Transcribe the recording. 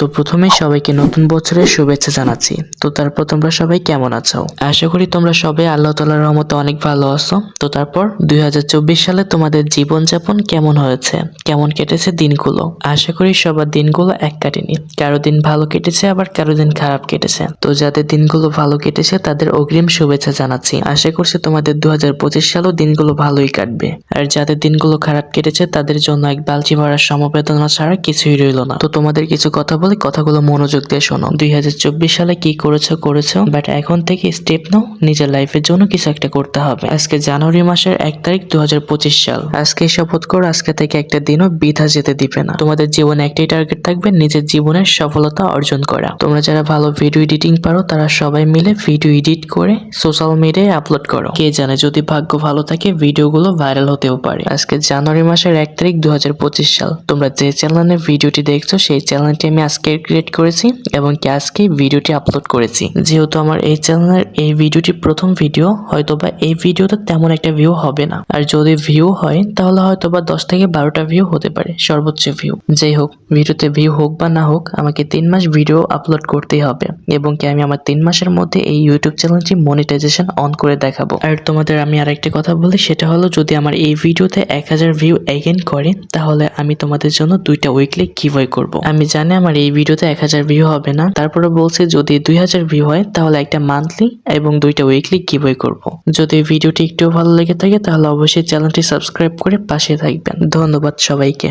তো প্রথমে সবাইকে নতুন বছরের শুভেচ্ছা জানাচ্ছি। তো তারপর তোমরা সবাই কেমন আছো? আশা করি তোমরা সবাই আল্লাহ তাআলার রহমতে অনেক ভালো আছো। তো তারপর 2024 সালে তোমাদের জীবনযাপন কেমন হয়েছে, কেমন কেটেছে দিনগুলো? আশা করি সবার দিনগুলো এক কাটেনি, কারো দিন ভালো কেটেছে আবার কারো দিন খারাপ কেটেছে। তো যাদের দিনগুলো ভালো কেটেছে তাদের অগ্রিম শুভেচ্ছা জানাচ্ছি। আশা করছি তোমাদের 2025 সালেও দিনগুলো ভালোই কাটবে। আর যাদের দিনগুলো খারাপ কেটেছে তাদের জন্য এক বালতি ভরা সমবেদনা ছাড়া কিছুই রইলো না। তো তোমাদের কিছু কথা বলি, কথাগুলো মনোযোগ দিয়ে শোনো। 2024 সালে কি করেছো, বাট এখন থেকে স্টেপ নাও, নিজের লাইফের জন্য কিছু একটা করতে হবে। আজকে জানুয়ারি মাসের 1 তারিখ 2025 সাল। আজকে শপথ করো আজকে থেকে একটা দিনও বৃথা যেতে দিবে না। তোমাদের জীবনে একটাই টার্গেট থাকবে, নিজের জীবনের সফলতা অর্জন করা। তোমরা যারা ভালো ভিডিও এডিটিং পারো তারা সবাই মিলে ভিডিও এডিট করে সোশ্যাল মিডিয়ায় আপলোড করো। কে জানে, যদি ভাগ্য ভালো থাকে ভিডিওগুলো ভাইরাল হতেও পারে। আজকে জানুয়ারি মাসের 1 তারিখ 2025 সাল। তোমরা যে চ্যানেলে ভিডিওটি দেখছো সেই চ্যানেলটি আমি আজকে ক্রিয়েট করেছি এবং আজকে ভিডিওটি আপলোড করেছি। যেহেতু আমার এই চ্যানেলের এই ভিডিওটি প্রথম ভিডিও, হয়তোবা এই ভিডিওতে তেমন একটা ভিউ হবে না। আর যদি ভিউ হয় তাহলে হয়তোবা 10 থেকে 12টা ভিউ হতে পারে, সর্বোচ্চ ভিউ। যাই হোক, ভিডিওতে ভিউ হোক বা না হোক, আমাকে 3 মাস ভিডিও আপলোড করতেই হবে এবং আমি আমার 3 মাসের মধ্যে এই ইউটিউব চ্যানেলটি মনিটাইজেশন অন করে দেখাবো। আর তোমাদের আমি আরেকটা কথা বলি, সেটা হলো যদি আমার এই ভিডিওতে 1000 ভিউ এগেইন করে তাহলে আমি তোমাদের জন্য 2টা উইকলি গিভঅ্যাওয়ে করব। আমি জানি আমার এই ভিডিওতে 1000 ভিউ হবে না, তারপরে বলছি যদি 2000 ভিউ হয় তাহলে একটা মান্থলি এবং 2টা উইকলি গিভঅ্যাওয়ে করব। যদি ভিডিওটি একটু ভালো লেগে থাকে তাহলে অবশ্যই চ্যানেলটি সাবস্ক্রাইব করে পাশে থাকবেন। ধন্যবাদ সবাইকে।